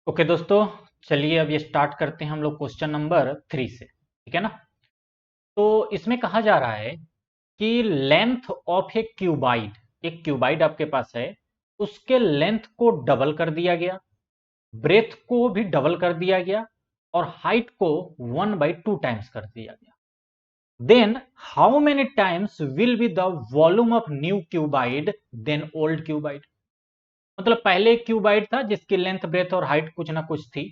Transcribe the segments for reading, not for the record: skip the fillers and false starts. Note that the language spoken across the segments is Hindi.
ओके दोस्तों, चलिए अब ये स्टार्ट करते हैं हम लोग क्वेश्चन नंबर 3 से। ठीक है ना। तो इसमें कहा जा रहा है कि लेंथ ऑफ एक क्यूबाइड आपके पास है, उसके लेंथ को डबल कर दिया गया, ब्रेथ को भी डबल कर दिया गया और हाइट को 1/2 टाइम्स कर दिया गया। Then how many times will be the volume of new cuboid than old cuboid. मतलब पहले एक क्यूबाइड था जिसकी लेंथ ब्रेथ और हाइट कुछ ना कुछ थी।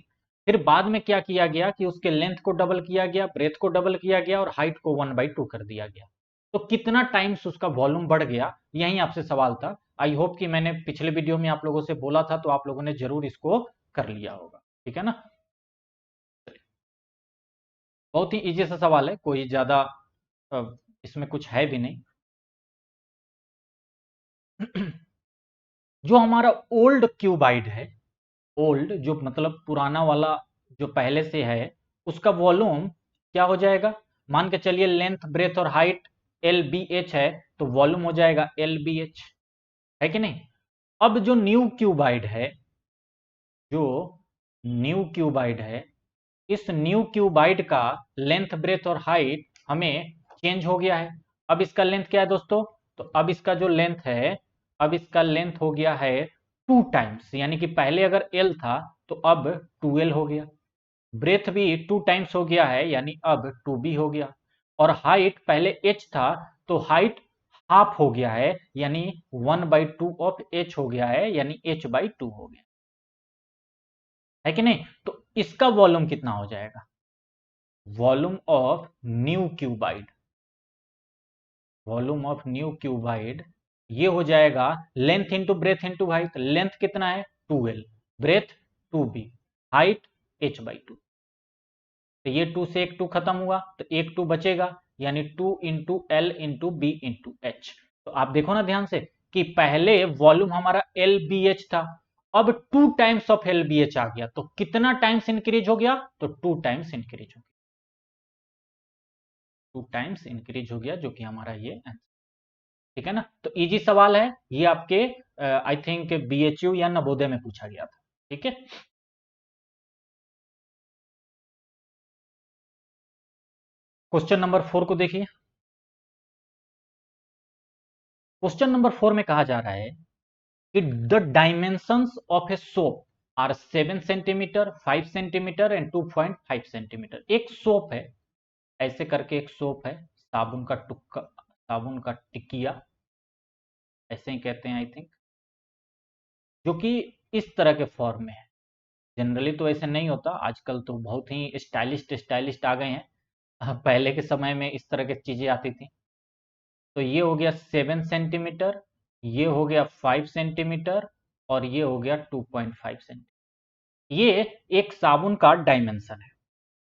फिर बाद में क्या किया गया कि उसके लेंथ को डबल किया गया, ब्रेथ को डबल किया गया और हाइट को 1/2 कर दिया गया। तो कितना टाइम्स उसका वॉल्यूम बढ़ गया, यही आपसे सवाल था। आई होप कि मैंने पिछले वीडियो में आप लोगों से बोला था तो आप लोगों ने जरूर इसको कर लिया होगा। ठीक है ना। बहुत ही इजी सा सवाल है, कोई ज्यादा अ, इसमें कुछ है भी नहीं। जो हमारा ओल्ड क्यूबाइड है, ओल्ड जो मतलब पुराना वाला जो पहले से है, उसका वॉल्यूम क्या हो जाएगा। मान के चलिए लेंथ ब्रेथ और हाइट एल बी एच है, तो वॉल्यूम हो जाएगा एल बी एच, है कि नहीं। अब जो न्यू क्यूबाइड है, जो न्यू क्यूबाइड है, इस न्यू क्यूबाइड का लेंथ ब्रेथ और हाइट हमें चेंज हो गया है। अब इसका लेंथ क्या है दोस्तों, तो अब इसका जो लेंथ है, अब इसका लेंथ हो गया है 2 टाइम्स, यानी कि पहले अगर एल था तो अब 2L हो गया। ब्रेथ भी 2 टाइम्स हो गया है, यानी अब 2B हो गया। और हाइट पहले एच था तो हाइट हाफ हो गया है, यानी 1/2 ऑफ एच हो गया है, यानी h/2 हो गया है कि नहीं। तो इसका वॉल्यूम कितना हो जाएगा, volume of new cuboid, volume of new cuboid ये हो जाएगा length into breadth into height. Length कितना है 2L, breath 2B, height h/2। तो ये 2 से एक 2 खत्म हुआ तो एक 2 बचेगा, यानी 2 into L into B into H. तो आप देखो ना ध्यान से कि पहले वॉल्यूम हमारा एल बी एच था, अब 2 times of L B H आ गया, तो कितना टाइम्स इंक्रीज हो गया, तो 2 टाइम्स इंक्रीज हो गया, 2 टाइम्स इंक्रीज हो गया, जो कि हमारा ये आंसर। ठीक है ना। तो इजी सवाल है ये, आपके आई थिंक बीएचयू या नवोदय में पूछा गया था। ठीक है। क्वेश्चन नंबर 4 को देखिए। क्वेश्चन नंबर 4 में कहा जा रहा है कि the dimensions of a soap are 7 centimetre, 5 centimetre and 2.5 centimetre. एक सोप है, ऐसे करके एक सोप है, साबुन का टुक्का, साबुन का टिकिया, ऐसे ही कहते हैं आई थिंक, जो कि इस तरह के फॉर्म में है। जनरली तो ऐसे नहीं होता, आजकल तो बहुत ही स्टाइलिस्ट स्टाइलिस्ट आ गए हैं। पहले के समय में इस तरह की चीजें आती थी। तो ये हो गया 7 सेंटीमीटर, ये हो गया 5 सेंटीमीटर और ये हो गया 2.5 सेंटीमीटर। ये एक साबुन का डायमेंशन है।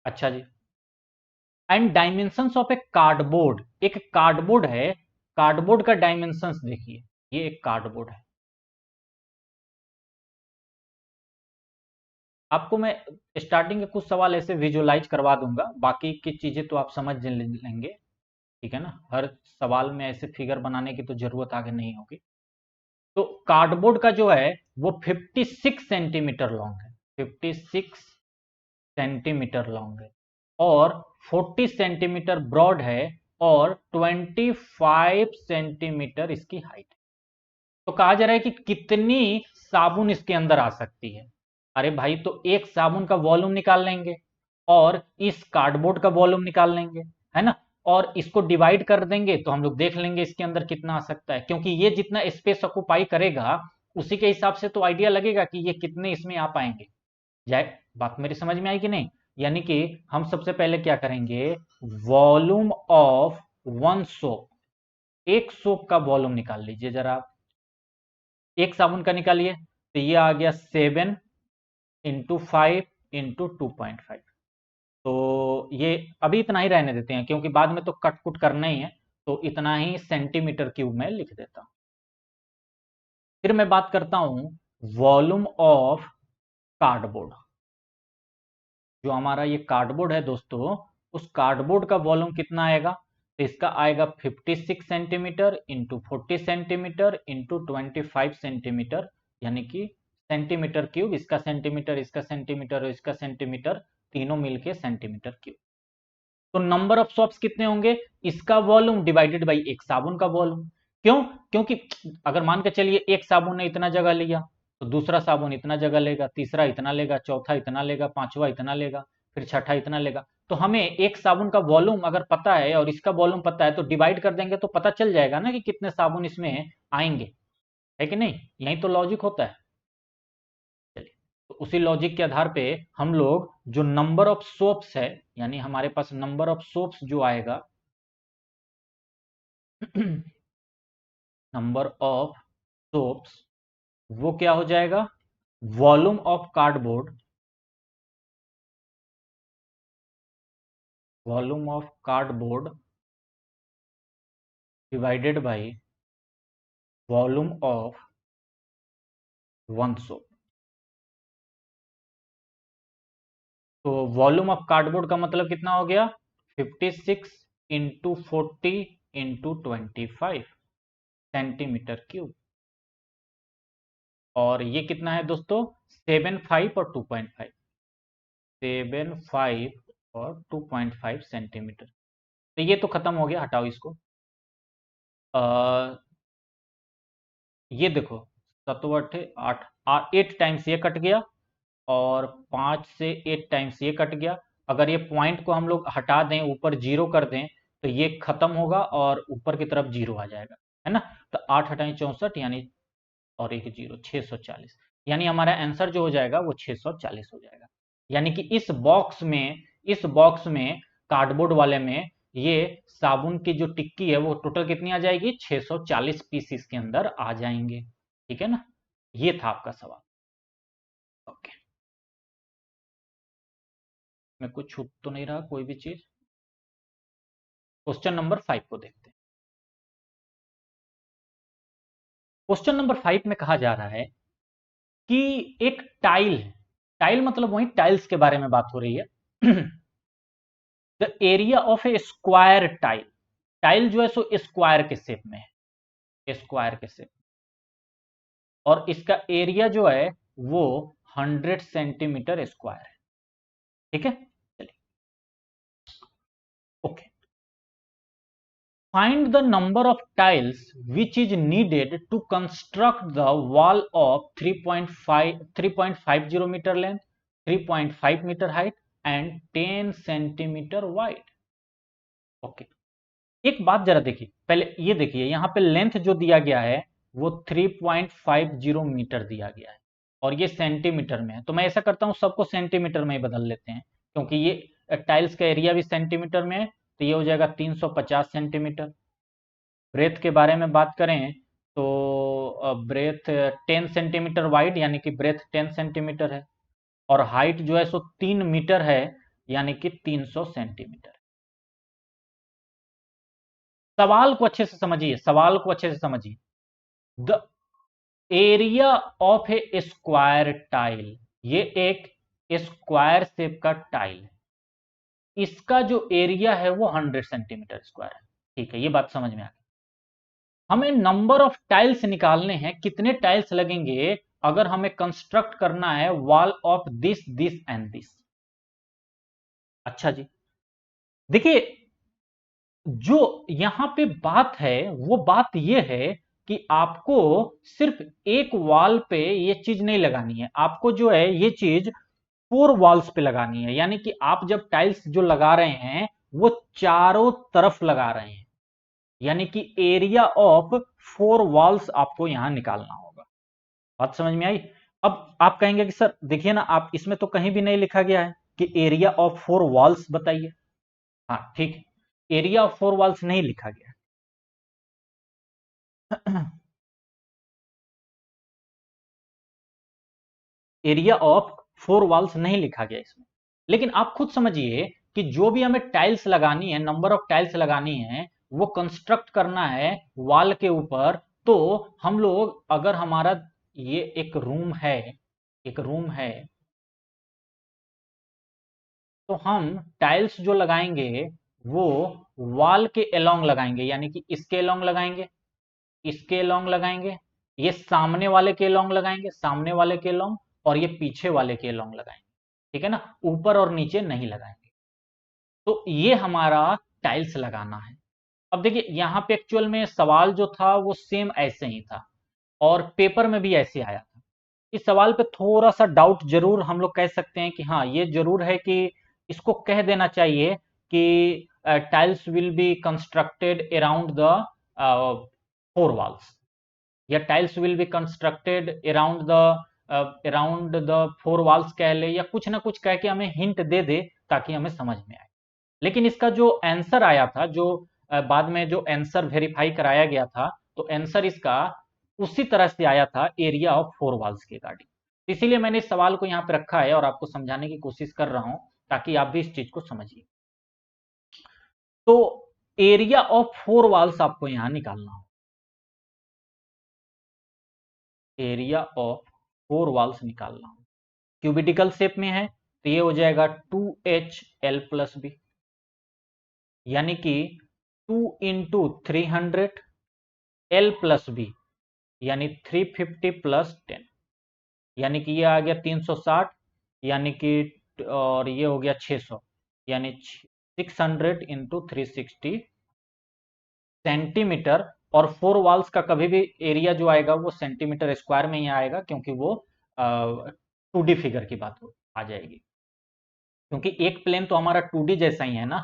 अच्छा जी। And dimensions of a cardboard, एक कार्डबोर्ड है, कार्डबोर्ड का डायमेंशंस देखिए, ये एक कार्डबोर्ड है। आपको मैं स्टार्टिंग के कुछ सवाल ऐसे विजुअलाइज करवा दूंगा, बाकी की चीजें तो आप समझ लेंगे। ठीक है ना, हर सवाल में ऐसे फिगर बनाने की तो जरूरत आगे नहीं होगी। तो कार्डबोर्ड का जो है वो 56 सेंटीमीटर लॉन्ग है, 56 सेंटीमीटर लॉन्ग है और 40 सेंटीमीटर ब्रॉड है और 25 सेंटीमीटर इसकी हाइट है। तो कहा जा रहा है कि कितनी साबुन इसके अंदर आ सकती है। अरे भाई, तो एक साबुन का वॉल्यूम निकाल लेंगे और इस कार्डबोर्ड का वॉल्यूम निकाल लेंगे, है ना। और इसको डिवाइड कर देंगे तो हम लोग देख लेंगे इसके अंदर कितना आ सकता है, क्योंकि ये जितना स्पेस ऑक्युपाई करेगा उसी के हिसाब से तो आइडिया लगेगा कि ये कितने इसमें आ पाएंगे। जाए बात मेरी समझ में आई कि नहीं। यानी कि हम सबसे पहले क्या करेंगे, वॉल्यूम ऑफ वन सोप, एक सोप का वॉल्यूम निकाल लीजिए जरा आप। एक साबुन का निकालिए, तो ये आ गया 7 × 5 × 2.5। तो ये अभी इतना ही रहने देते हैं, क्योंकि बाद में तो कट कुट करना ही है, तो इतना ही सेंटीमीटर क्यूब में लिख देता हूं। फिर मैं बात करता हूं वॉल्यूम ऑफ कार्डबोर्ड। जो हमारा ये कार्डबोर्ड है दोस्तों, उस कार्डबोर्ड का वॉल्यूम कितना आएगा, तो इसका आएगा 56 centimetre into 40 centimetre into 25 centimetre, यानी कि सेंटीमीटर क्यूब, इसका सेंटीमीटर, इसका सेंटीमीटर और इसका सेंटीमीटर, तीनों मिलके सेंटीमीटर क्यूब। तो नंबर ऑफ सोप्स कितने होंगे? इसका वॉल्यूम डिवाइडेड बाई एक साबुन का वॉल्यूम। क्यों? क्योंकि अगर मान के चलिए एक साबुन ने इतना जगह लिया, तो दूसरा साबुन इतना जगह लेगा, तीसरा इतना लेगा, चौथा इतना लेगा, पांचवा इतना लेगा, फिर छठा इतना लेगा। तो हमें एक साबुन का वॉल्यूम अगर पता है और इसका वॉल्यूम पता है, तो डिवाइड कर देंगे तो पता चल जाएगा ना कि कितने साबुन इसमें आएंगे, है कि नहीं? यही तो लॉजिक होता है। चलिए, तो उसी लॉजिक के आधार पे हम लोग जो नंबर ऑफ सोप्स है, यानी हमारे पास नंबर ऑफ सोप्स जो आएगा, नंबर ऑफ सोप्स, वो क्या हो जाएगा? Volume of cardboard, volume of cardboard divided by volume of one soap. तो वॉल्यूम ऑफ कार्डबोर्ड का मतलब कितना हो गया? 56 इंटू 40 इंटू 25 सेंटीमीटर क्यूब। और ये कितना है दोस्तों? 75 और 2.5, 75 और 2.5 सेंटीमीटर। तो ये तो खत्म हो गया, हटाओ इसको। ये देखो, सतवटे 8, 8 टाइम्स ये कट गया और 5 से 8 टाइम्स ये कट गया। अगर ये पॉइंट को हम लोग हटा दें, ऊपर जीरो कर दें, तो ये खत्म होगा और ऊपर की तरफ जीरो आ जाएगा, है ना? तो 8 हटाएं 64, यानी और एक जीरो, 640। यानी हमारा आंसर जो हो जाएगा वो 640 हो जाएगा। यानी कि इस बॉक्स में कार्डबोर्ड वाले में ये साबुन की जो टिक्की है वो टोटल कितनी आ जाएगी? 640 पीस इसके अंदर आ जाएंगे। ठीक है ना? ये था आपका सवाल। ओके, मैं कुछ छूट तो नहीं रहा कोई भी चीज? क्वेश्चन नंबर 5 को देखते हैं। क्वेश्चन नंबर 5 में कहा जा रहा है कि एक टाइल है, टाइल मतलब वही टाइल्स के बारे में बात हो रही है। The area of A square tile, tile जो है सो स्क्वायर के शेप में है, स्क्वायर के शेप, और इसका एरिया जो है वो 100 सेंटीमीटर स्क्वायर है। ठीक है, चलिए, okay. Find the number of tiles which is needed to construct the wall of 3.50 metre length, 3.5 metre height and 10 centimetre wide. Okay, एक बात जरा देखिए, पहले ये देखिए, यहां पे लेंथ जो दिया गया है वो 3.50 मीटर दिया गया है और ये सेंटीमीटर में है। तो मैं ऐसा करता हूं, सबको सेंटीमीटर में ही बदल लेते हैं, क्योंकि ये टाइल्स का एरिया भी सेंटीमीटर में है, तो ये हो जाएगा 350 सेंटीमीटर। ब्रेथ के बारे में बात करें तो ब्रेथ 10 सेंटीमीटर वाइड, यानी कि ब्रेथ 10 सेंटीमीटर है, और हाइट जो है सो 3 मीटर है, यानी कि 300 सेंटीमीटर। सवाल को अच्छे से समझिए, सवाल को अच्छे से समझिए। The area of A square tile, ये एक स्क्वायर शेप का टाइल है, इसका जो एरिया है वो 100 सेंटीमीटर स्क्वायर है। ठीक है, ये बात समझ में आ गई। हमें नंबर ऑफ टाइल्स निकालने हैं, कितने टाइल्स लगेंगे अगर हमें कंस्ट्रक्ट करना है wall of this this and this. अच्छा जी, देखिए, जो यहां पे बात है वो बात ये है कि आपको सिर्फ एक वॉल पे ये चीज नहीं लगानी है, आपको जो है ये चीज 4 वॉल्स पे लगानी है। यानी कि आप जब टाइल्स जो लगा रहे हैं वो चारों तरफ लगा रहे हैं, यानी कि एरिया ऑफ 4 वॉल्स आपको यहां निकालना होगा। बात समझ में आई? अब आप कहेंगे कि सर देखिए ना, आप इसमें तो कहीं भी नहीं लिखा गया है कि एरिया ऑफ 4 वॉल्स बताइए। हाँ ठीक है, एरिया ऑफ 4 वॉल्स नहीं लिखा गया। एरिया ऑफ 4 वॉल्स नहीं लिखा गया इसमें, लेकिन आप खुद समझिए कि जो भी हमें टाइल्स लगानी है, नंबर ऑफ टाइल्स लगानी है, वो कंस्ट्रक्ट करना है वॉल के ऊपर। तो हम लोग, अगर हमारा ये एक रूम है, एक रूम है, तो हम टाइल्स जो लगाएंगे वो वॉल के अलोंग लगाएंगे, यानी कि इसके अलोंग लगाएंगे, इसके अलोंग लगाएंगे, ये सामने वाले के लॉन्ग लगाएंगे, सामने वाले के लॉन्ग, और ये पीछे वाले के लॉन्ग लगाएंगे, ठीक है ना, ऊपर और नीचे नहीं लगाएंगे। तो ये हमारा टाइल्स लगाना है। अब देखिए यहाँ पे एक्चुअल में सवाल जो था वो सेम ऐसे ही था, और पेपर में भी ऐसे आया था। इस सवाल पे थोड़ा सा डाउट जरूर हम लोग कह सकते हैं कि हाँ ये जरूर है कि इसको कह देना चाहिए कि tiles will be constructed around the four walls, या tiles will be constructed around the four walls कह ले, या कुछ ना कुछ कह के हमें हिंट दे दे ताकि हमें समझ में आए। लेकिन इसका जो आंसर आया था, जो बाद में जो आंसर वेरीफाई कराया गया था, तो आंसर इसका उसी तरह से आया था, एरिया ऑफ फोर वॉल्स के अकॉर्डिंग। इसीलिए मैंने इस सवाल को यहाँ पे रखा है और आपको समझाने की कोशिश कर रहा हूं ताकि आप भी इस चीज को समझिए। तो एरिया ऑफ फोर वॉल्स आपको यहां निकालना हो, एरिया ऑफ फोर वॉल्स निकालना हो, क्यूबिडिकल शेप में है तो ये हो जाएगा 2HL+B, यानी कि 2 × 300 L+B, यानी 350 + 10, यानी कि ये आ गया 360, यानी कि और ये हो गया 600, यानी 600 × 360 सेंटीमीटर। और फोर वॉल्स का कभी भी एरिया जो आएगा वो सेंटीमीटर स्क्वायर में ही आएगा, क्योंकि वो 2D फिगर की बात आ जाएगी, क्योंकि एक प्लेन तो हमारा 2D जैसा ही है ना,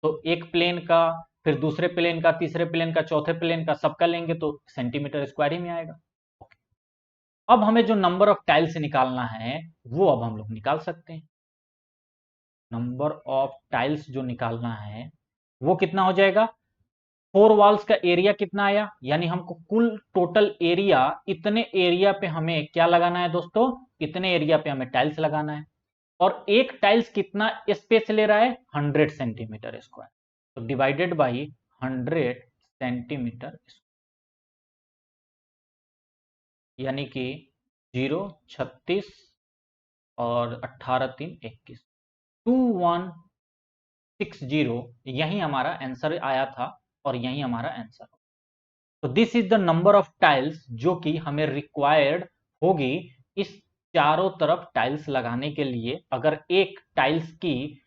तो एक प्लेन का, फिर दूसरे प्लेन का, तीसरे प्लेन का, चौथे प्लेन का, सबका लेंगे तो सेंटीमीटर स्क्वायर ही में आएगा। अब हमें जो नंबर ऑफ टाइल्स निकालना है वो अब हम लोग निकाल सकते हैं। नंबर ऑफ टाइल्स जो निकालना है वो कितना हो जाएगा, फोर वॉल्स का एरिया कितना आया, यानी हमको कुल टोटल एरिया, इतने एरिया पे हमें क्या लगाना है दोस्तों, इतने एरिया पे हमें टाइल्स लगाना है। और एक टाइल्स कितना स्पेस ले रहा है, 100 सेंटीमीटर स्क्वायर, तो डिवाइडेड बाई 100 सेंटीमीटर, यानी कि 0, 36 और 18 3 21, 2160, यही हमारा आंसर आया था और यही हमारा आंसर। तो this is the number of tiles जो कि हमें रिक्वायर्ड होगी इस चारों तरफ टाइल्स लगाने के लिए, अगर एक टाइल्स की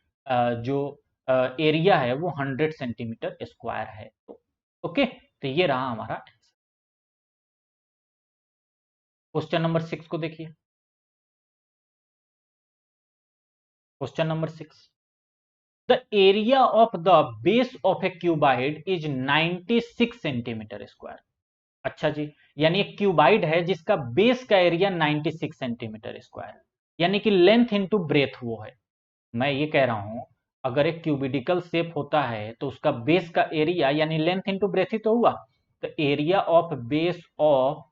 जो एरिया है वो 100 सेंटीमीटर स्क्वायर है तो। ओके, तो ये रहा हमारा आंसर। क्वेश्चन नंबर 6 को देखिए। Question number 6, the area of the base of A cuboid is 96 centimetre square. अच्छा जी, यानी एक क्यूबाइड है जिसका बेस का एरिया 96 सेंटीमीटर स्क्वायर, यानी कि लेंथ इनटू ब्रेथ वो है। मैं ये कह रहा हूं, अगर एक क्यूबिडिकल शेप होता है तो उसका बेस का एरिया यानी लेंथ इनटू ब्रेथ ही तो हुआ, तो area of base of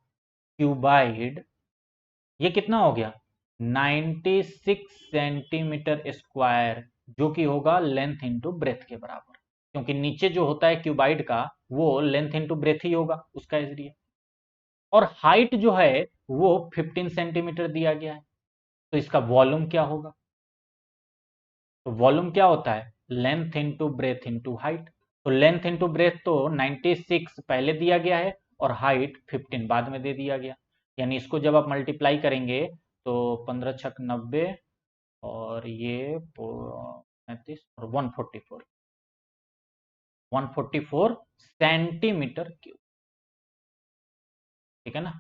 cuboid ये कितना हो गया, 96 सेंटीमीटर स्क्वायर, जो कि होगा लेंथ इनटू ब्रेथ के बराबर, क्योंकि नीचे जो होता है क्यूबाइड का वो लेंथ इनटू ब्रेथ ही होगा उसका एरिया। और हाइट जो है वो 15 सेंटीमीटर दिया गया है, तो इसका वॉल्यूम क्या होगा, तो वॉल्यूम क्या होता है, length into breadth into height. तो लेंथ इनटू ब्रेथ तो 96 पहले दिया गया है और हाइट 15 बाद में दे दिया गया, यानी इसको जब आप मल्टीप्लाई करेंगे तो 15 छक 90 और ये 35 और 144, 144 सेंटीमीटर क्यूब, ठीक है ना।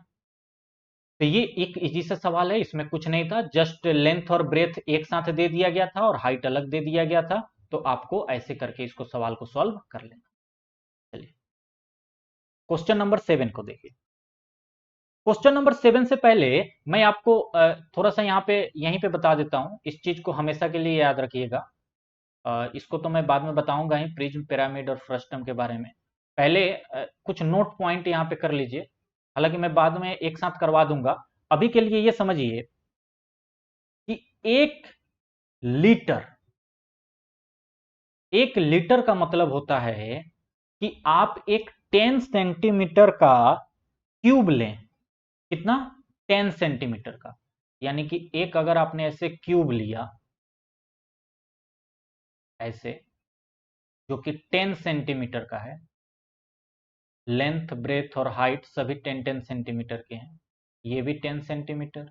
तो ये एक इजी सा सवाल है, इसमें कुछ नहीं था, जस्ट लेंथ और ब्रेथ एक साथ दे दिया गया था और हाइट अलग दे दिया गया था, तो आपको ऐसे करके इसको सवाल को सॉल्व कर लेना। चलिए क्वेश्चन नंबर 7 को देखिए। क्वेश्चन नंबर 7 से पहले मैं आपको थोड़ा सा यहाँ पे यहीं पे बता देता हूँ, इस चीज को हमेशा के लिए याद रखिएगा। इसको तो मैं बाद में बताऊंगा ही, प्रिज्म, पिरामिड और फ्रस्टम के बारे में। पहले कुछ नोट पॉइंट यहाँ पे कर लीजिए, हालांकि मैं बाद में एक साथ करवा दूंगा। अभी के लिए ये समझिए कि 1 लीटर, 1 लीटर का मतलब होता है कि आप एक 10 सेंटीमीटर का क्यूब लें। कितना, 10 सेंटीमीटर का, यानी कि एक अगर आपने ऐसे क्यूब लिया ऐसे, जो कि 10 सेंटीमीटर का है, लेंथ ब्रेथ और हाइट सभी 10-10 सेंटीमीटर के हैं। ये भी 10 सेंटीमीटर,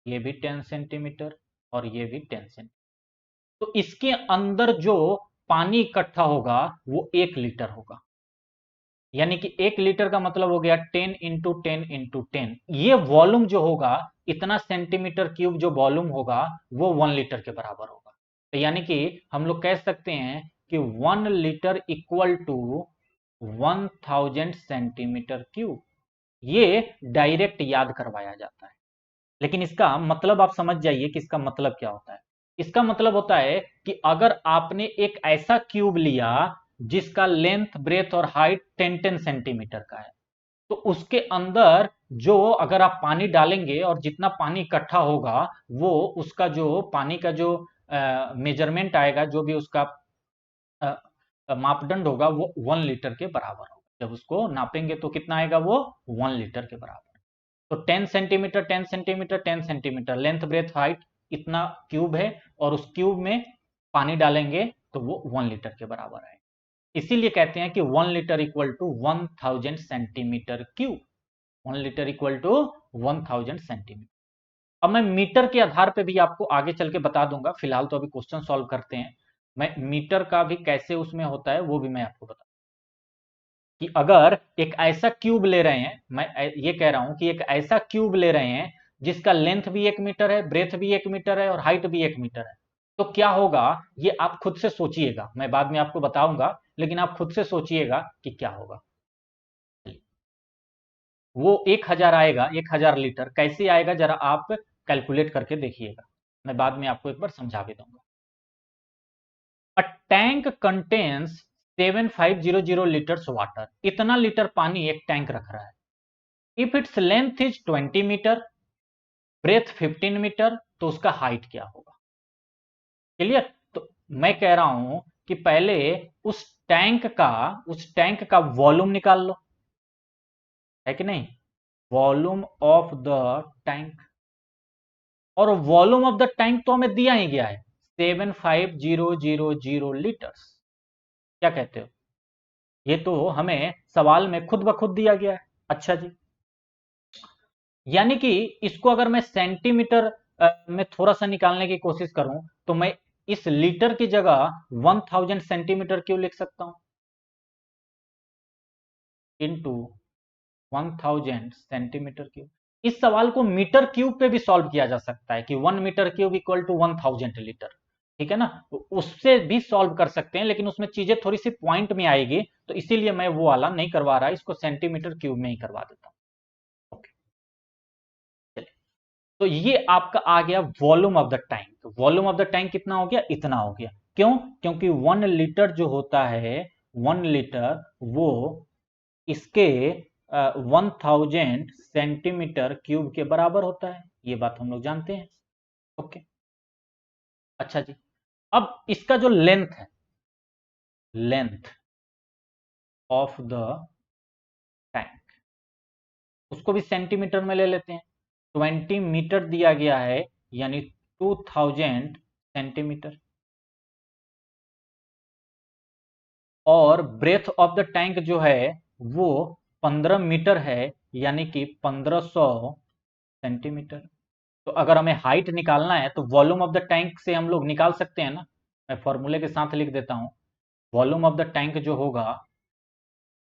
ये भी 10 सेंटीमीटर और ये भी 10 सेंटीमीटर। तो इसके अंदर जो पानी इकट्ठा होगा वो 1 लीटर होगा। यानी कि 1 लीटर का मतलब हो गया 10 × 10 × 10। ये वॉल्यूम जो होगा, इतना सेंटीमीटर क्यूब जो वॉल्यूम होगा, वो 1 लीटर के बराबर होगा। तो यानी कि हम लोग कह सकते हैं कि 1 litre equal to 1000 centimetre cube. ये डायरेक्ट याद करवाया जाता है, लेकिन इसका मतलब आप समझ जाइए कि इसका मतलब क्या होता है। इसका मतलब होता है कि अगर आपने एक ऐसा क्यूब लिया जिसका लेंथ ब्रेथ और हाइट 10-10 सेंटीमीटर का है, तो उसके अंदर जो अगर आप पानी डालेंगे और जितना पानी इकट्ठा होगा, वो उसका जो पानी का जो मेजरमेंट आएगा, जो भी उसका मापदंड होगा, वो 1 लीटर के बराबर होगा। जब उसको नापेंगे तो कितना आएगा, वो 1 लीटर के बराबर। तो 10 centimetre 10 centimetre 10 centimetre length breadth height इतना क्यूब है, और उस क्यूब में पानी डालेंगे तो वो 1 लीटर के बराबर है। इसीलिए कहते हैं कि 1 litre equal to 1000 centimetre cube. 1 litre equal to 1000 centimetre. अब मैं मीटर के आधार पे भी आपको आगे चल के बता दूंगा, फिलहाल तो अभी क्वेश्चन सॉल्व करते हैं। मैं मीटर का भी कैसे उसमें होता है वो भी मैं आपको बता, कि अगर एक ऐसा क्यूब ले रहे हैं, मैं ये कह रहा हूं कि एक ऐसा क्यूब ले रहे हैं जिसका लेंथ भी 1 मीटर है, ब्रेथ भी 1 मीटर है और हाइट भी 1 मीटर है, तो क्या होगा, ये आप खुद से सोचिएगा। मैं बाद में आपको बताऊंगा, लेकिन आप खुद से सोचिएगा कि क्या होगा। वो 1000 आएगा, 1000 लीटर कैसे आएगा, जरा आप कैलकुलेट करके देखिएगा। मैं बाद में आपको एक बार समझा भी दूंगा। A tank contains 7500 litres water. इतना लीटर पानी एक टैंक रख रहा है। If its length is 20 metre, breadth 15 metre, तो उसका हाइट क्या होगा। क्लियर। तो मैं कह रहा हूं कि पहले उस टैंक का वॉल्यूम निकाल लो, है कि नहीं। वॉल्यूम ऑफ द टैंक, और वॉल्यूम ऑफ द टैंक तो हमें दिया ही गया है, 75000 लीटर्स। क्या कहते हो, ये तो हमें सवाल में खुद ब खुद दिया गया है। अच्छा जी, यानी कि इसको अगर मैं सेंटीमीटर में थोड़ा सा निकालने की कोशिश करूं, तो मैं इस लीटर की जगह 1000 सेंटीमीटर क्यों लिख सकता हूं, इंटू 1000 सेंटीमीटर क्यूब। इस सवाल को मीटर क्यूब पे भी सॉल्व किया जा सकता है कि 1 metre cube equal to 1000 litre. ठीक है ना, तो उससे भी सॉल्व कर सकते हैं, लेकिन उसमें चीजें थोड़ी सी पॉइंट में आएगी, तो इसीलिए मैं वो वाला नहीं करवा रहा, इसको सेंटीमीटर क्यूब में ही करवा देता हूं। ओके, चलिए। तो ये आपका आ गया volume of the tank. Volume of the tank कितना हो गया, इतना हो गया। क्यों, क्योंकि 1 लीटर जो होता है, 1 लीटर वो इसके 1000 सेंटीमीटर क्यूब के बराबर होता है। ये बात हम लोग जानते हैं। ओके, अच्छा जी। अब इसका जो लेंथ है, लेंथ ऑफ द टैंक, उसको भी सेंटीमीटर में ले लेते हैं। 20 मीटर दिया गया है, यानी 2000 सेंटीमीटर। और ब्रेथ ऑफ द टैंक जो है वो 15 मीटर है, यानी कि 1500 सेंटीमीटर। तो अगर हमें हाइट निकालना है, तो वॉल्यूम ऑफ द टैंक से हम लोग निकाल सकते हैं ना। मैं फॉर्मूले के साथ लिख देता हूं। वॉल्यूम ऑफ द टैंक जो होगा,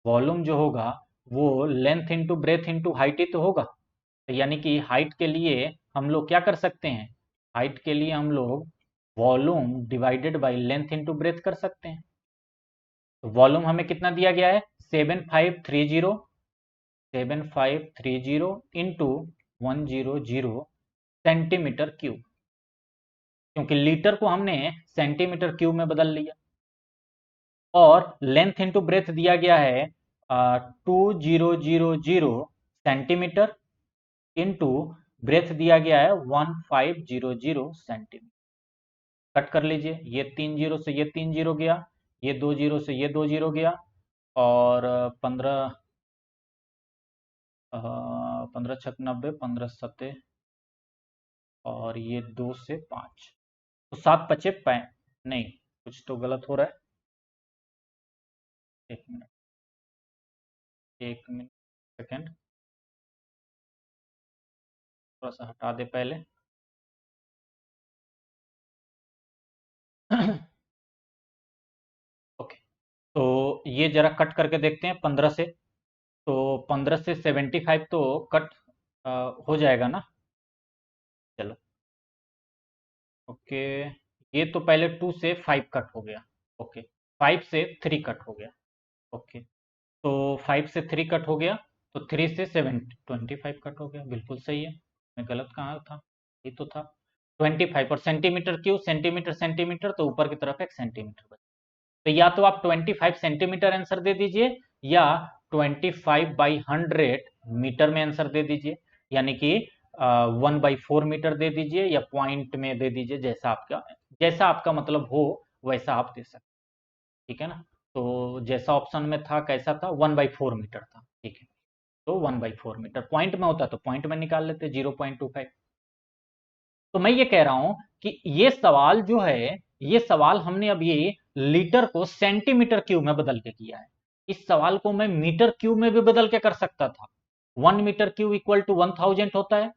वॉल्यूम जो होगा, वो length into breadth into height ही तो होगा। तो यानी कि हाइट के लिए हम लोग क्या कर सकते हैं, हाइट के लिए हम लोग volume divided by length into breath कर सकते हैं। तो वॉल्यूम हमें कितना दिया गया है, 7530 इंटू 100 सेंटीमीटर क्यूब, क्योंकि लीटर को हमने सेंटीमीटर क्यूब में बदल लिया। और लेंथ इंटू ब्रेथ दिया गया है 2000 सेंटीमीटर, इंटू ब्रेथ दिया गया है 1500 सेंटीमीटर। कट कर लीजिए, ये 3 जीरो से ये 3 जीरो गया, ये 2 जीरो से ये 2 जीरो गया, और 15 15 छक 90, 15 सत्ते, और ये 2 से 5, तो 7 पचे 65। नहीं, कुछ तो गलत हो रहा है। एक मिनट, एक मिनट सेकेंड, थोड़ा सा हटा दे पहले। ओके, तो ये जरा कट करके देखते हैं 15 से। तो 15 से 75 तो कट हो जाएगा ना। चलो, ओके, ये तो पहले 2 से 5 कट हो गया। ओके, 5 से 3 कट हो गया। ओके, तो 5 से 3 कट हो गया, तो 3 से 7 25 कट हो गया। बिल्कुल सही है, मैं गलत कहाँ था, ये तो था 25। और सेंटीमीटर क्यों, सेंटीमीटर सेंटीमीटर तो ऊपर की तरफ एक सेंटीमीटर बचा। तो या तो आप 25 सेंटीमीटर आंसर दे दीजिए, या 25/100 मीटर में आंसर दे दीजिए, यानी कि 1/4 मीटर दे दीजिए, या पॉइंट में दे दीजिए, जैसा आपका मतलब हो वैसा आप दे सकते, ठीक है ना। तो जैसा ऑप्शन में था कैसा था, 1/4 मीटर था, ठीक है। तो 1/4 मीटर पॉइंट में होता तो पॉइंट में निकाल लेते 0.25। तो मैं ये कह रहा हूं कि ये सवाल जो है, ये सवाल हमने अब ये लीटर को सेंटीमीटर क्यूब में बदल के किया है। इस सवाल को मैं मीटर क्यूब में भी बदल के कर सकता था। 1 मीटर क्यूब इक्वल टू 1000 होता है,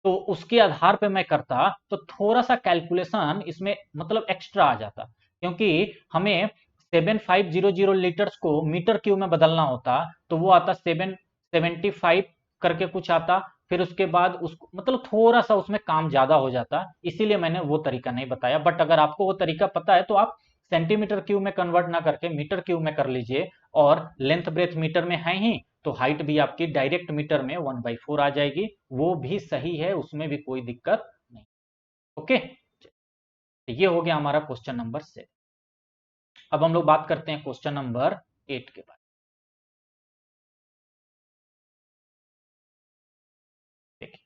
तो उसके आधार पे मैं करता तो थोड़ा सा कैलकुलेशन इसमें मतलब एक्स्ट्रा आ जाता, क्योंकि हमें 7500 लीटर्स को मीटर क्यूब में बदलना होता, तो वो आता 775 करके कुछ आता। फिर उसके बाद उसको मतलब थोड़ा सा उसमें काम ज्यादा हो जाता, इसीलिए मैंने वो तरीका नहीं बताया। बट अगर आपको वो तरीका पता है तो आप सेंटीमीटर क्यूब में कन्वर्ट ना करके मीटर क्यूब में कर लीजिए। और लेंथ ब्रेथ मीटर में है ही, तो हाइट भी आपकी डायरेक्ट मीटर में 1/4 आ जाएगी, वो भी सही है, उसमें भी कोई दिक्कत नहीं। ओके, तो ये हो गया हमारा क्वेश्चन नंबर 7। अब हम लोग बात करते हैं क्वेश्चन नंबर 8 के बारे में। देखिए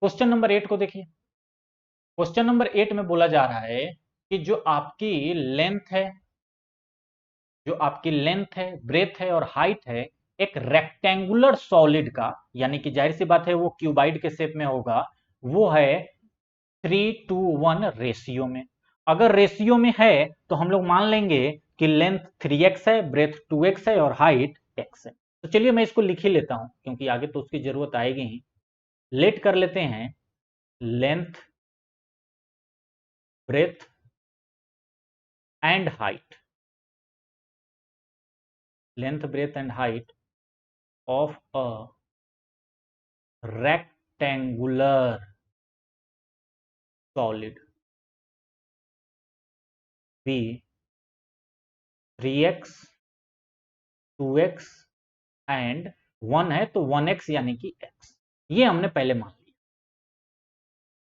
क्वेश्चन नंबर 8 को देखिए। क्वेश्चन नंबर 8 में बोला जा रहा है कि जो आपकी लेंथ है, ब्रेथ है और हाइट है, एक रेक्टेंगुलर सॉलिड का, यानी कि जाहिर सी बात है वो क्यूबाइड के शेप में होगा, वो है 3:1 रेशियो में। अगर रेशियो में है तो हम लोग मान लेंगे कि लेंथ 3x है, ब्रेथ 2x है और हाइट x है। तो चलिए मैं इसको लिख ही लेता हूं, क्योंकि आगे तो उसकी जरूरत आएगी ही। लेट कर लेते हैं length, breadth and height, length breadth and height of a rectangular solid be 3x 2x and 1 है, तो 1x यानी कि x, ये हमने पहले मान लिया।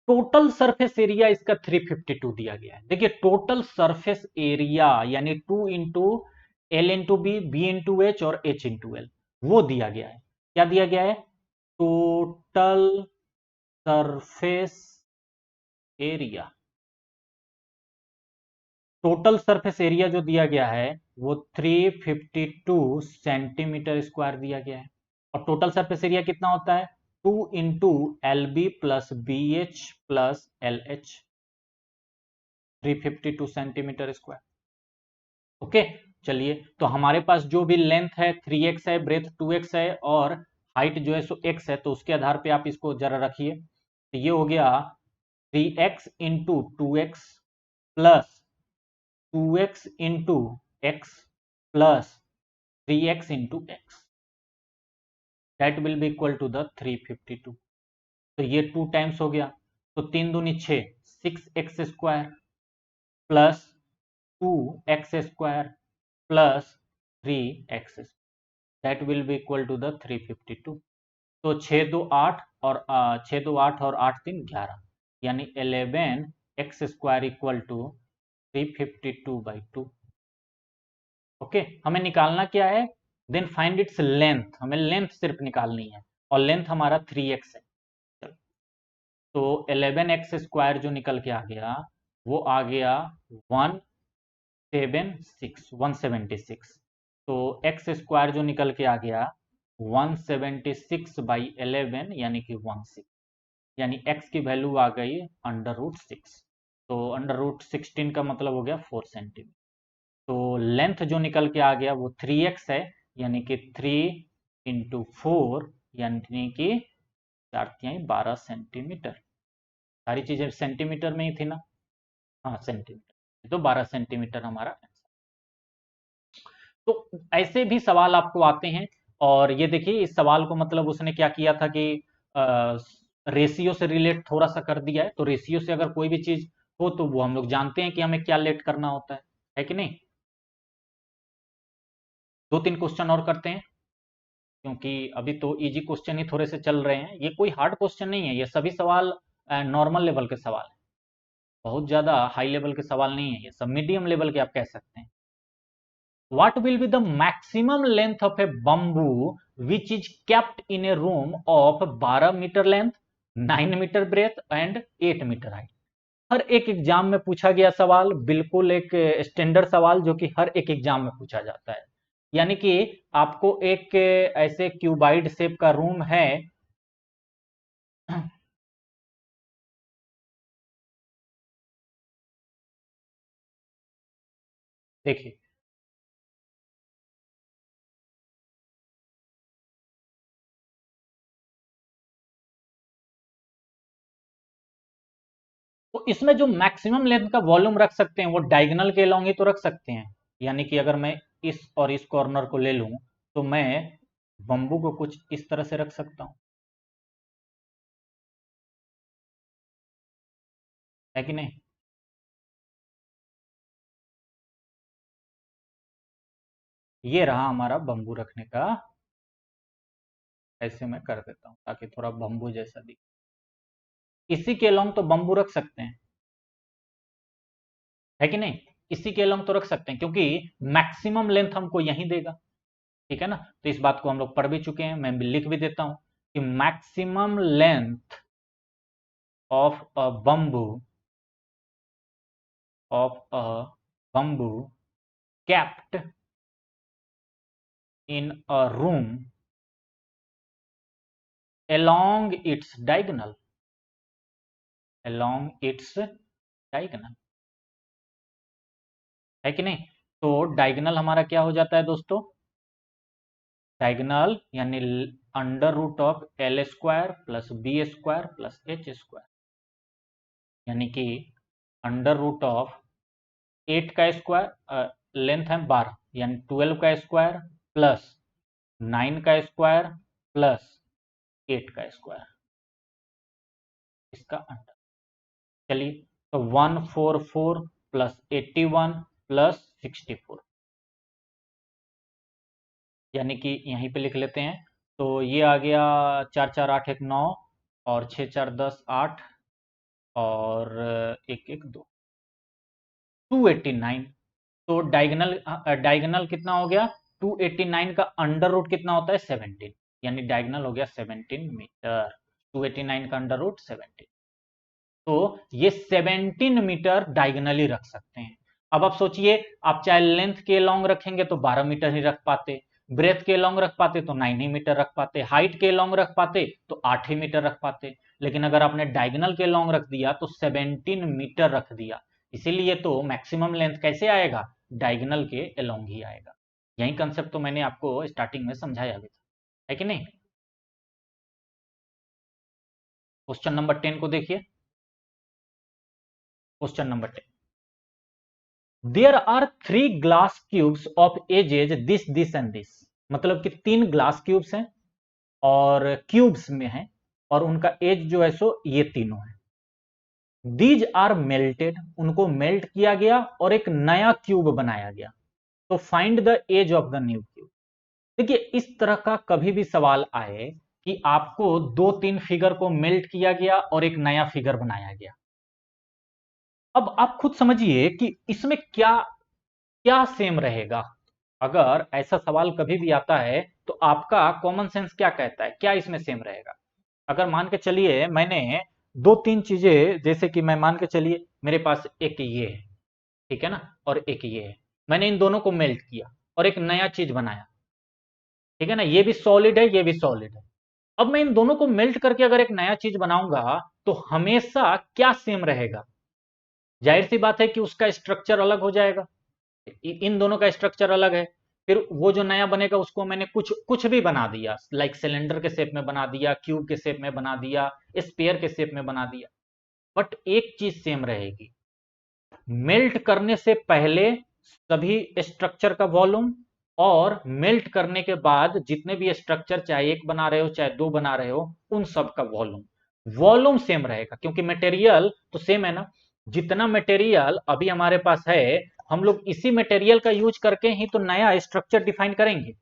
टोटल सरफेस एरिया इसका 352 दिया गया है। देखिए टोटल सरफेस एरिया यानी 2 into L into B into H और एच इंटू एल, वो दिया गया है। क्या दिया गया है, total surface area. Total surface area जो दिया गया है वो 352 सेंटीमीटर स्क्वायर दिया गया है। और टोटल सरफेस एरिया कितना होता है, 2 into L B plus B H plus L H, 352 centimetre square. Okay, चलिए तो हमारे पास जो भी लेंथ है 3x है, ब्रेथ 2x है और हाइट जो है सो x है, तो उसके आधार पे आप इसको जरा रखिए। तो ये हो गया 3x into 2x plus 2x into X plus 3x into X, that will be equal to the 352। तो ये 2 टाइम्स हो गया, तो 3 दूनी 6, 6x square plus 2x square plus 3x, that will be equal to the 352। तो 6 2 8 और 6 2 8 और 8 3 11, यानी 11x square equal to 352/2। Okay, हमें निकालना क्या है, देन फाइंड इट्स लेंथ, हमें लेंथ सिर्फ निकालनी है और लेंथ हमारा 3x है। तो 11x स्क्वायर जो निकल के आ गया वो आ गया 176। तो x स्क्वायर जो निकल के आ गया 176/11 यानी कि 16, यानी x की वैल्यू आ गई √6। तो √16 का मतलब हो गया 4 सेंटीमीटर। तो लेंथ जो निकल के आ गया वो 3x है, यानी कि 3 × 4 यानी कि 4×12 सेंटीमीटर। सारी चीजें सेंटीमीटर में ही थी ना, हाँ सेंटीमीटर, तो 12 सेंटीमीटर हमारा आंसर। तो ऐसे भी सवाल आपको आते हैं। और ये देखिए इस सवाल को मतलब उसने क्या किया था कि रेशियो से रिलेट थोड़ा सा कर दिया है। तो रेशियो से अगर कोई भी चीज हो तो वो हम लोग जानते हैं कि हमें क्या लेट करना होता है कि नहीं। 2-3 क्वेश्चन और करते हैं, क्योंकि अभी तो इजी क्वेश्चन ही थोड़े से चल रहे हैं। ये कोई हार्ड क्वेश्चन नहीं है, ये सभी सवाल नॉर्मल लेवल के सवाल हैं, बहुत ज्यादा हाई लेवल के सवाल नहीं है, ये सब मीडियम लेवल के आप कह सकते हैं। What will be the maximum length of a bamboo which is kept in a room of 12 metre length, 9 metre breadth and 8 metre height. हर एक एग्जाम में पूछा गया सवाल, बिल्कुल एक स्टैंडर्ड सवाल जो कि हर एक एग्जाम में पूछा जाता है। यानी कि आपको एक ऐसे क्यूबाइड शेप का रूम है, देखिए तो इसमें जो मैक्सिमम लेंथ का वॉल्यूम रख सकते हैं वो डायगोनल के अलॉन्ग ही तो रख सकते हैं। यानी कि अगर मैं इस और इस कॉर्नर को ले लूं तो मैं बम्बू को कुछ इस तरह से रख सकता हूं, है कि नहीं। ये रहा हमारा बम्बू रखने का, ऐसे मैं कर देता हूं ताकि थोड़ा बम्बू जैसा दिखे। इसी के अलॉन्ग तो बम्बू रख सकते हैं, है कि नहीं। इसी के अलॉन्ग तो रख सकते हैं क्योंकि मैक्सिमम लेंथ हमको यही देगा, ठीक है ना। तो इस बात को हम लोग पढ़ भी चुके हैं, मैं लिख भी देता हूं कि maximum length of a bamboo of a bamboo kept in a room along its diagonal, along its diagonal, है कि नहीं। तो डायगोनल हमारा क्या हो जाता है दोस्तों, डायगोनल यानी under root of L square plus B square plus H square, यानी कि अंडर रूट ऑफ 8 का स्क्वायर, लेंथ है 12 यानी 12 का स्क्वायर प्लस 9 का स्क्वायर प्लस 8 का स्क्वायर, इसका अंडर। चलिए तो 144 प्लस 81 प्लस 64, यानी कि यहीं पे लिख लेते हैं। तो ये आ गया 4 4 8 1 9 और 6 4 10 8 और 1 1 2 289। तो डायगोनल डायगोनल कितना हो गया 289 का अंडर रूट कितना होता है 17, यानी डायगोनल हो गया 17 मीटर। 289 का अंडर रूट 17, तो ये 17 मीटर डायगोनली रख सकते हैं। अब आप सोचिए, आप चाहे लेंथ के लॉन्ग रखेंगे तो 12 मीटर ही रख पाते, ब्रेथ के लॉन्ग रख पाते तो 9 ही मीटर रख पाते, हाइट के लॉन्ग रख पाते तो 8 ही मीटर रख पाते। लेकिन अगर आपने डायगोनल के लॉन्ग रख दिया तो 17 मीटर रख दिया, इसीलिए तो मैक्सिमम लेंथ कैसे आएगा, डायगोनल के अलोंग ही आएगा। यही कंसेप्ट तो मैंने आपको स्टार्टिंग में समझाया भी था, है कि नहीं। क्वेश्चन नंबर 10 को देखिए। Question number 10, there are 3 glass cubes of edges this and this. मतलब कि 3 ग्लास क्यूब्स हैं और क्यूब्स में हैं और उनका एज जो है सो ये तीनों है। दीज आर मेल्टेड, उनको मेल्ट किया गया और एक नया क्यूब बनाया गया। तो find the edge of the new cube. देखिए इस तरह का कभी भी सवाल आए कि आपको 2-3 फिगर को मेल्ट किया गया और एक नया फिगर बनाया गया, अब आप खुद समझिए कि इसमें क्या क्या सेम रहेगा। अगर ऐसा सवाल कभी भी आता है तो आपका कॉमन सेंस क्या कहता है, क्या इसमें सेम रहेगा। अगर मान के चलिए मैंने 2-3 चीजें, जैसे कि मैं मान के चलिए मेरे पास एक ये है, ठीक है ना, और एक ये है, मैंने इन दोनों को मेल्ट किया और एक नया चीज बनाया, ठीक है ना, ये भी सॉलिड है ये भी सॉलिड है। अब मैं इन दोनों को मेल्ट करके अगर एक नया चीज बनाऊंगा तो हमेशा क्या सेम रहेगा, जाहिर सी बात है कि उसका स्ट्रक्चर अलग हो जाएगा। इन दोनों का स्ट्रक्चर अलग है, फिर वो जो नया बनेगा उसको मैंने कुछ कुछ भी बना दिया, लाइक सिलेंडर के शेप में बना दिया, क्यूब के शेप में बना दिया, स्फीयर के शेप में बना दिया, बट एक चीज सेम रहेगी, मेल्ट करने से पहले सभी स्ट्रक्चर का वॉल्यूम और मेल्ट करने के बाद जितने भी स्ट्रक्चर, चाहे एक बना रहे हो चाहे दो बना रहे हो, उन सब का वॉल्यूम वॉल्यूम सेम रहेगा, क्योंकि मटेरियल तो सेम है ना। जितना मटेरियल अभी हमारे पास है, हम लोग इसी मटेरियल का यूज करके ही तो नया स्ट्रक्चर डिफाइन करेंगे।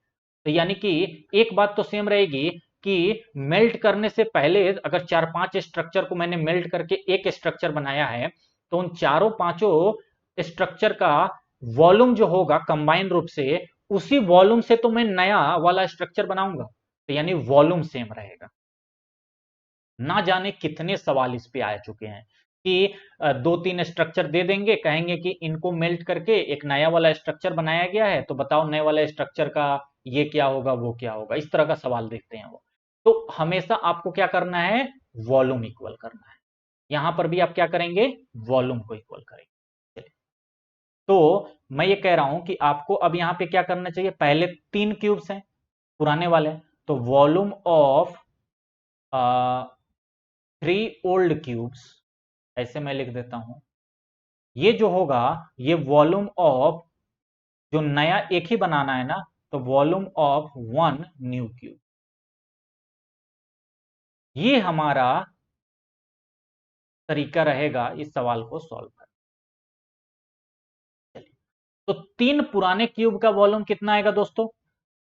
तो यानी कि एक बात तो सेम रहेगी कि मेल्ट करने से पहले अगर चार पांच स्ट्रक्चर को मैंने मेल्ट करके एक स्ट्रक्चर बनाया है, तो उन चारों पांचों स्ट्रक्चर का वॉल्यूम जो होगा कंबाइन रूप से, उसी वॉल्यूम से तो मैं नया वाला स्ट्रक्चर बनाऊंगा, तो यानी वॉल्यूम सेम रहेगा। ना जाने कितने सवाल इस पे आ चुके हैं कि दो तीन स्ट्रक्चर दे देंगे, कहेंगे कि इनको मेल्ट करके एक नया वाला स्ट्रक्चर बनाया गया है, तो बताओ नए वाला स्ट्रक्चर का ये क्या होगा वो क्या होगा, इस तरह का सवाल देखते हैं वो। तो हमेशा आपको क्या करना है, वॉल्यूम इक्वल करना है। यहां पर भी आप क्या करेंगे, वॉल्यूम को इक्वल करेंगे। तो मैं ये कह रहा हूं कि आपको अब यहां पे क्या करना चाहिए, पहले तीन क्यूब्स हैं पुराने वाले, तो वॉल्यूम ऑफ 3 ओल्ड क्यूब्स, ऐसे मैं लिख देता हूं, ये जो होगा ये वॉल्यूम ऑफ, जो नया एक ही बनाना है ना, तो वॉल्यूम ऑफ 1 न्यू क्यूब, ये हमारा तरीका रहेगा इस सवाल को सॉल्व करने। तो तीन पुराने क्यूब का वॉल्यूम कितना आएगा दोस्तों,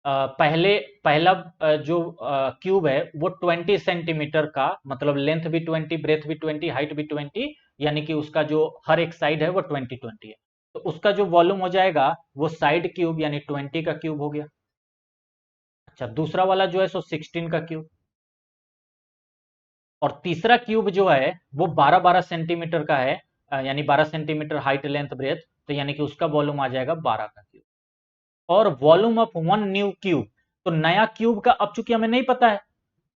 पहला जो क्यूब है वो 20 सेंटीमीटर का, मतलब लेंथ भी 20, ब्रेथ भी 20, हाइट भी 20, यानी कि उसका जो हर एक साइड है वो 20 है, तो उसका जो वॉल्यूम हो जाएगा वो साइड क्यूब यानी 20 का क्यूब हो गया। अच्छा, दूसरा वाला जो है सो 16 का क्यूब, और तीसरा क्यूब जो है वो 12-12 सेंटीमीटर का है, यानी 12 सेंटीमीटर हाइट लेंथ ब्रेथ, तो यानी कि उसका वॉल्यूम आ जाएगा 12 का क्यूब। और वॉल्यूम ऑफ 1 न्यू क्यूब, तो नया क्यूब का अब चूंकि हमें नहीं पता है,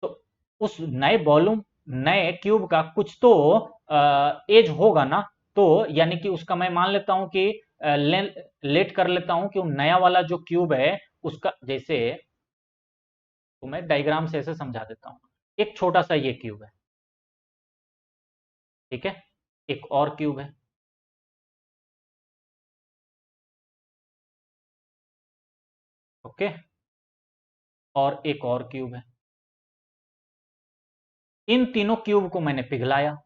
तो उस नए वॉल्यूम, नए क्यूब का कुछ तो एज होगा ना, तो यानी कि उसका मैं मान लेता हूं कि लेट कर लेता हूं कि वो नया वाला जो क्यूब है उसका, जैसे तो मैं डायग्राम से ऐसे समझा देता हूं, एक छोटा सा ये क्यूब है, ठीक है, एक और क्यूब है, ओके, और एक और क्यूब है, इन तीनों क्यूब को मैंने पिघलाया,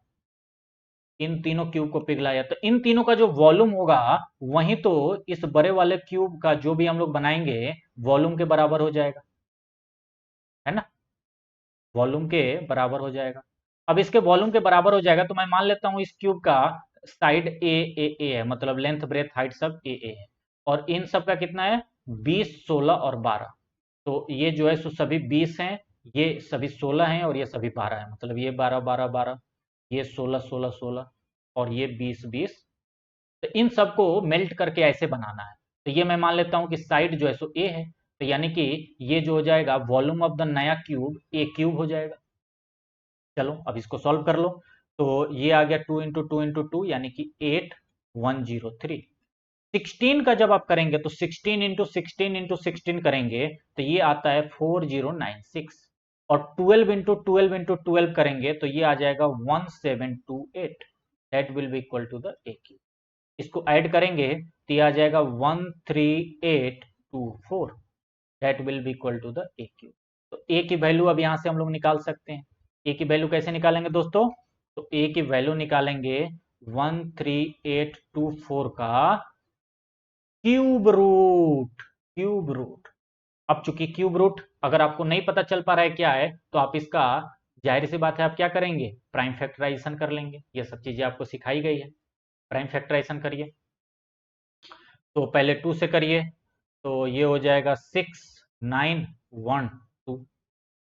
इन तीनों क्यूब को पिघलाया, तो इन तीनों का जो वॉल्यूम होगा वही तो इस बड़े वाले क्यूब का जो भी हम लोग बनाएंगे वॉल्यूम के बराबर हो जाएगा, है ना, वॉल्यूम के बराबर हो जाएगा। अब इसके वॉल्यूम के बराबर हो जाएगा तो मैं मान लेता हूं इस क्यूब का साइड ए है, मतलब लेंथ ब्रेथ हाइट सब ए है, और इन सब का कितना है, 20, 16 और 12, तो ये जो है सो सभी 20 हैं, ये सभी 16 हैं, और ये सभी 12 हैं, मतलब ये 12 12 12, ये 16 16 16, और ये 20 20, तो इन सबको मेल्ट करके ऐसे बनाना है, तो ये मैं मान लेता हूं कि साइड जो है सो ए है, तो यानी कि ये जो हो जाएगा वॉल्यूम ऑफ द नया क्यूब ए क्यूब हो जाएगा। चलो अब इसको सॉल्व कर लो, तो ये आ गया 2 × 2 × 2 यानी कि 8103। 16 का जब आप करेंगे तो 16 × 16 × 16 करेंगे तो ये आता है 4096, और 12 × 12 × 12 करेंगे तो ये आ जाएगा 1728, that will be equal to the A cube. इसको ऐड करेंगे तो ये आ जाएगा 13824, that will be equal to the A cube. तो ए की वैल्यू अब यहां से हम लोग निकाल सकते हैं। ए की वैल्यू कैसे निकालेंगे दोस्तों, तो ए की वैल्यू निकालेंगे 13824 का क्यूब रूट, क्यूब रूट। अब चूंकि क्यूब रूट अगर आपको नहीं पता चल पा रहा है क्या है, तो आप इसका, जाहिर सी बात है, आप क्या करेंगे, प्राइम फैक्टराइजेशन कर लेंगे, ये सब चीजें आपको सिखाई गई है। प्राइम फैक्टराइजेशन करिए, तो पहले 2 से करिए, तो ये हो जाएगा 6912,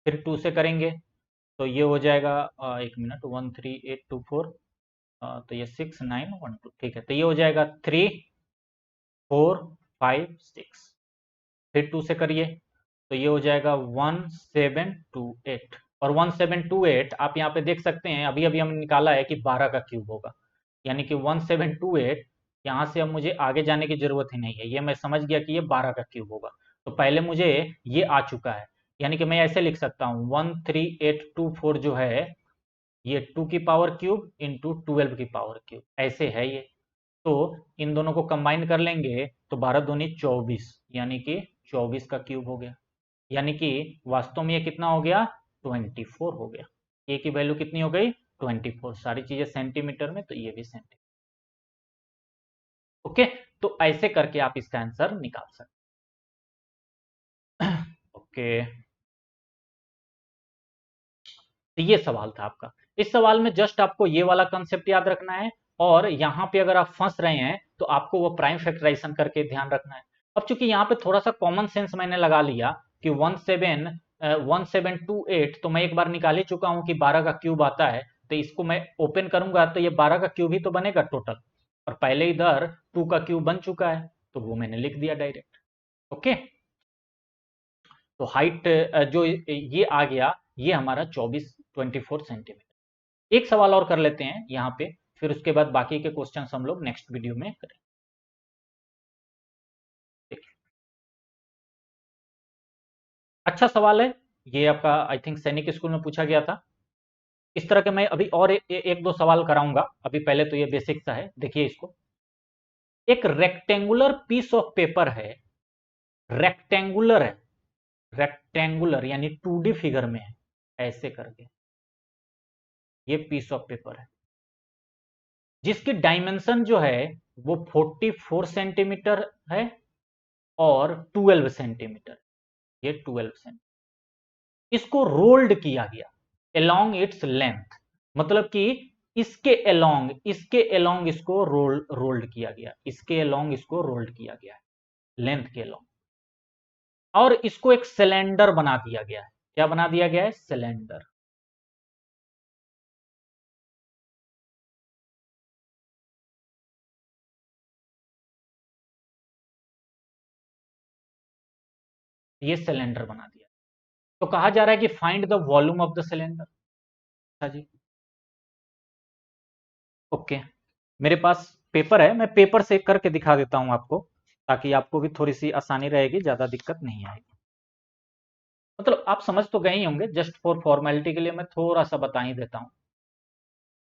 फिर 2 से करेंगे तो ये हो जाएगा, एक मिनट, 13824, तो ये 6912, ठीक है, तो ये हो जाएगा 3456, फिर 2 से करिए तो ये हो जाएगा 1728, और 1728 आप यहाँ पे देख सकते हैं, अभी अभी हमने निकाला है कि 12 का क्यूब होगा, यानी कि 1728, यहाँ से अब मुझे आगे जाने की जरूरत ही नहीं है, ये मैं समझ गया कि ये 12 का क्यूब होगा। तो पहले मुझे ये आ चुका है, यानी कि मैं ऐसे लिख सकता हूँ 13824 जो है ये 2 की पावर क्यूब इंटू 12 की पावर क्यूब, ऐसे है ये। तो इन दोनों को कंबाइन कर लेंगे तो 12 दूनी 24, यानी कि 24 का क्यूब हो गया, यानी कि वास्तव में ये कितना हो गया 24 हो गया। ए की वैल्यू कितनी हो गई 24, सारी चीजें सेंटीमीटर में तो ये भी सेंटीमीटर। ओके, तो ऐसे करके आप इसका आंसर निकाल सकते। ओके, तो ये सवाल था आपका। इस सवाल में जस्ट आपको ये वाला कंसेप्ट याद रखना है, और यहां पे अगर आप फंस रहे हैं तो आपको वो प्राइम फैक्टराइजेशन करके ध्यान रखना है। अब चूंकि यहाँ पे थोड़ा सा कॉमन सेंस मैंने लगा लिया कि 1728, तो मैं एक बार निकाल ही चुका हूं कि 12 का क्यूब आता है, तो इसको मैं ओपन करूंगा तो ये 12 का क्यूब ही तो बनेगा टोटल, और पहले इधर 2 का क्यूब बन चुका है तो वो मैंने लिख दिया डायरेक्ट। ओके, तो हाइट जो ये आ गया, ये हमारा 24 सेंटीमीटर। एक सवाल और कर लेते हैं यहाँ पे, फिर उसके बाद बाकी के क्वेश्चंस हम लोग नेक्स्ट वीडियो में करें। देखिए, अच्छा सवाल है ये आपका, आई थिंक सैनिक स्कूल में पूछा गया था। इस तरह के मैं अभी और एक दो सवाल कराऊंगा, अभी पहले तो ये बेसिक सा है, देखिए इसको। एक रेक्टेंगुलर पीस ऑफ पेपर है, रेक्टेंगुलर है, रेक्टेंगुलर यानी 2D फिगर में है, ऐसे करके ये पीस ऑफ पेपर है, जिसकी डायमेंशन जो है वो 44 सेंटीमीटर है और 12 सेंटीमीटर, ये 12 सेंटीमीटर। इसको रोल्ड किया गया अलोंग इट्स लेंथ, मतलब कि इसके अलोंग इसको रोल्ड किया गया, इसके अलोंग इसको रोल्ड किया गया है लेंथ के अलोंग, और इसको एक सिलेंडर बना दिया गया है। क्या बना दिया गया है? सिलेंडर। ये सिलेंडर बना दिया, तो कहा जा रहा है कि find the volume of the cylinder. अच्छा जी, ओके, मेरे पास पेपर है, मैं पेपर से करके दिखा देता हूं आपको, ताकि आपको भी थोड़ी सी आसानी रहेगी, ज्यादा दिक्कत नहीं आएगी। मतलब आप समझ तो गए ही होंगे, जस्ट फॉर फॉर्मेलिटी के लिए मैं थोड़ा सा बता ही देता हूं।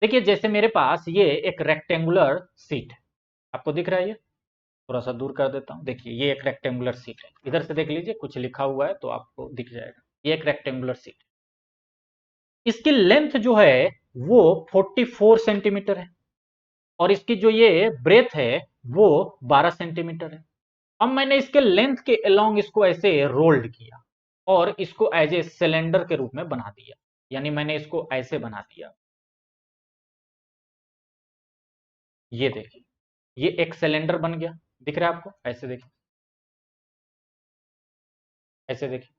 देखिए, जैसे मेरे पास ये एक रेक्टेंगुलर सीट है, आपको दिख रहा है ये, थोड़ा सा दूर कर देता हूं, देखिए ये एक रेक्टेंगुलर सीट है, इधर से देख लीजिए कुछ लिखा हुआ है तो आपको दिख जाएगा, ये एक रेक्टेंगुलर सीट है। इसकी लेंथ जो है वो 44 सेंटीमीटर है, और इसकी जो ये ब्रेथ है वो 12 सेंटीमीटर है। अब मैंने इसके लेंथ के अलोंग इसको ऐसे रोल्ड किया और इसको एज ए सिलेंडर के रूप में बना दिया, यानी मैंने इसको ऐसे बना दिया। ये देखिए, ये एक सिलेंडर बन गया, दिख रहा है आपको? ऐसे देखिए, ऐसे देखिए,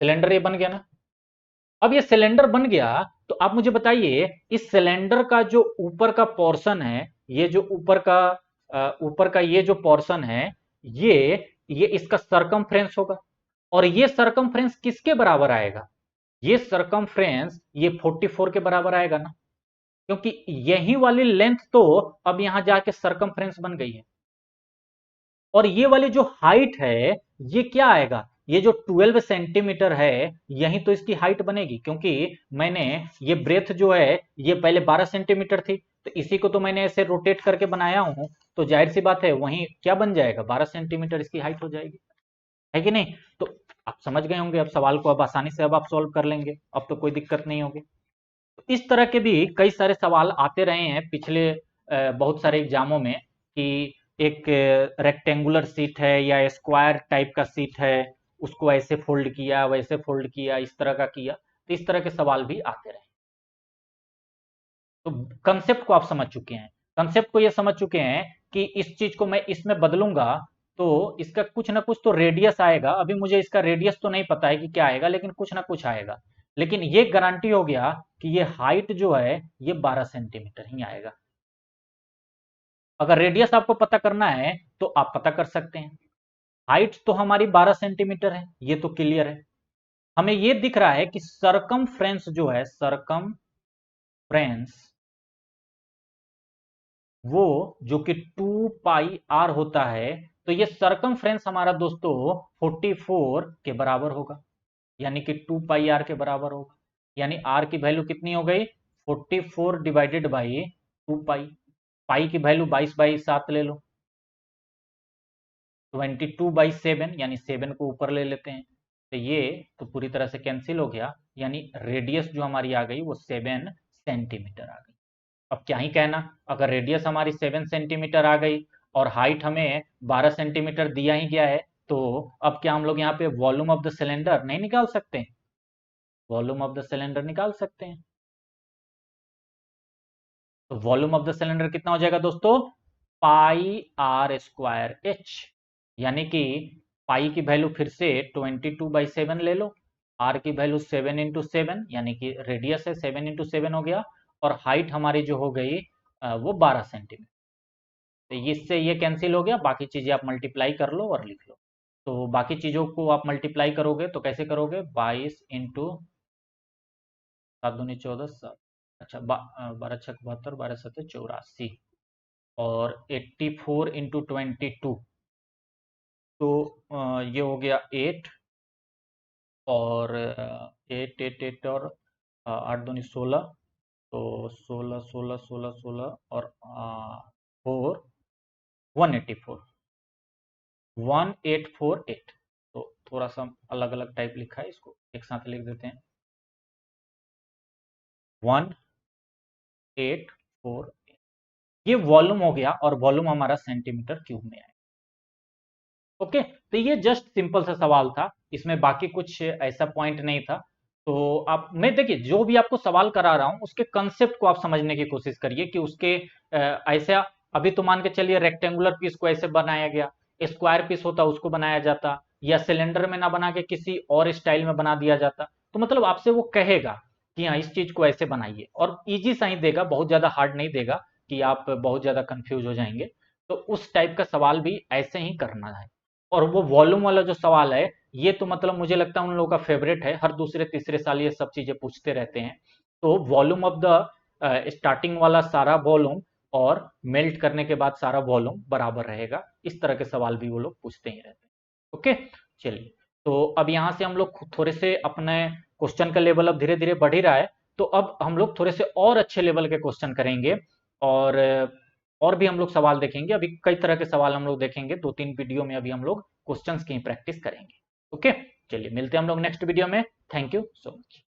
सिलेंडर ये बन गया ना। अब ये सिलेंडर बन गया, तो आप मुझे बताइए इस सिलेंडर का जो ऊपर का पोर्शन है, ये जो ऊपर का ये जो पोर्शन है, ये ये इसका सरकमफ्रेंस होगा, और ये सरकमफ्रेंस किसके बराबर आएगा? ये सरकमफ्रेंस ये 44 के बराबर आएगा ना, क्योंकि यही वाली लेंथ तो अब यहां जाके सरकमफ्रेंस बन गई है, और ये वाली जो हाइट है ये क्या आएगा? ये जो 12 सेंटीमीटर है यही तो इसकी हाइट बनेगी, क्योंकि मैंने ये ब्रेथ जो है ये पहले 12 सेंटीमीटर थी, तो इसी को तो मैंने ऐसे रोटेट करके बनाया हूं, तो जाहिर सी बात है वहीं क्या बन जाएगा, 12 सेंटीमीटर इसकी हाइट हो जाएगी, है कि नहीं? तो आप समझ गए होंगे अब सवाल को, अब आसानी से अब आप सॉल्व कर लेंगे, अब तो कोई दिक्कत नहीं होगी। तो इस तरह के भी कई सारे सवाल आते रहे हैं पिछले बहुत सारे एग्जामों में, कि एक रेक्टेंगुलर सीट है या स्क्वायर टाइप का सीट है, उसको ऐसे फोल्ड किया, वैसे फोल्ड किया, इस तरह का किया, तो इस तरह के सवाल भी आते रहे। तो कंसेप्ट को आप समझ चुके हैं, कंसेप्ट को ये समझ चुके हैं कि इस चीज को मैं इसमें बदलूंगा तो इसका कुछ ना कुछ तो रेडियस आएगा, अभी मुझे इसका रेडियस तो नहीं पता है कि क्या आएगा, लेकिन कुछ ना कुछ आएगा। लेकिन ये गारंटी हो गया कि ये हाइट जो है ये 12 सेंटीमीटर ही आएगा। अगर रेडियस आपको पता करना है तो आप पता कर सकते हैं, हाइट तो हमारी 12 सेंटीमीटर है, ये तो क्लियर है। हमें ये दिख रहा है कि सरकमफ्रेंस जो है, सरकमफ्रेंस वो जो कि 2 पाई आर होता है, तो ये सरकमफ्रेंस हमारा दोस्तों 44 के बराबर होगा, यानी कि 2 पाई आर के बराबर होगा। यानी आर की वैल्यू कितनी हो गई, 44 डिवाइडेड बाई 2 पाई। पाई की वैल्यू 22/7 ले लो, 22/7, यानी 7 को ऊपर ले लेते हैं, तो ये तो पूरी तरह से कैंसिल हो गया, यानी रेडियस जो हमारी आ गई वो 7 सेंटीमीटर आ गई। अब क्या ही कहना, अगर रेडियस हमारी 7 सेंटीमीटर आ गई और हाइट हमें 12 सेंटीमीटर दिया ही गया है, तो अब क्या हम लोग यहाँ पे वॉल्यूम ऑफ द सिलेंडर नहीं निकाल सकते? वॉल्यूम ऑफ द सिलेंडर निकाल सकते हैं। तो वॉल्यूम ऑफ द सिलेंडर कितना हो जाएगा दोस्तों, पाई आर स्क्वायर एच, यानी कि पाई की वैल्यू फिर से 22/7 ले लो, आर की वैल्यू 7 × 7, यानी कि रेडियस है 7 × 7 हो गया, और हाइट हमारी जो हो गई वो 12 सेंटीमीटर। तो इससे ये कैंसिल हो गया, बाकी चीजें आप मल्टीप्लाई कर लो और लिख लो। तो बाकी चीजों को आप मल्टीप्लाई करोगे तो कैसे करोगे, 22 इंटू 7×2 = 14, 7, अच्छा 12×6 = 72, 12×7 = 84, और 84 इंटू 22, तो ये हो गया 8, और 8 8 8 और 8×2 = 16, तो 16 16 16 16 और 4 184 1848। तो थोड़ा सा अलग अलग टाइप लिखा है, इसको एक साथ लिख देते हैं, 1848। ये वॉल्यूम हो गया, और वॉल्यूम हमारा सेंटीमीटर क्यूब में आया। ओके, तो ये जस्ट सिंपल सा सवाल था, इसमें बाकी कुछ ऐसा पॉइंट नहीं था। तो आप, मैं देखिए जो भी आपको सवाल करा रहा हूं उसके कंसेप्ट को आप समझने की कोशिश करिए कि उसके ऐसा, अभी तो मान के चलिए रेक्टेंगुलर पीस को ऐसे बनाया गया, स्क्वायर पीस होता उसको बनाया जाता, या सिलेंडर में ना बना के किसी और स्टाइल में बना दिया जाता, तो मतलब आपसे वो कहेगा कि हाँ इस चीज को ऐसे बनाइए, और इजी सा ही देगा, बहुत ज्यादा हार्ड नहीं देगा कि आप बहुत ज्यादा कंफ्यूज हो जाएंगे। तो उस टाइप का सवाल भी ऐसे ही करना है। और वो वॉल्यूम वाला जो सवाल है, ये तो मतलब मुझे लगता है उन लोगों का फेवरेट है, हर दूसरे तीसरे साल ये सब चीजें पूछते रहते हैं। तो वॉल्यूम ऑफ द स्टार्टिंग वाला सारा वॉल्यूम और मेल्ट करने के बाद सारा वॉल्यूम बराबर रहेगा, इस तरह के सवाल भी वो लोग पूछते ही रहते हैं। ओके, चलिए, तो अब यहाँ से हम लोग थोड़े से अपने क्वेश्चन का लेवल अब धीरे धीरे बढ़ ही रहा है, तो अब हम लोग थोड़े से और अच्छे लेवल के क्वेश्चन करेंगे, और और भी हम लोग सवाल देखेंगे। अभी कई तरह के सवाल हम लोग देखेंगे, 2-3 वीडियो में अभी हम लोग क्वेश्चंस की प्रैक्टिस करेंगे। ओके, चलिए मिलते हैं हम लोग नेक्स्ट वीडियो में। Thank you so much.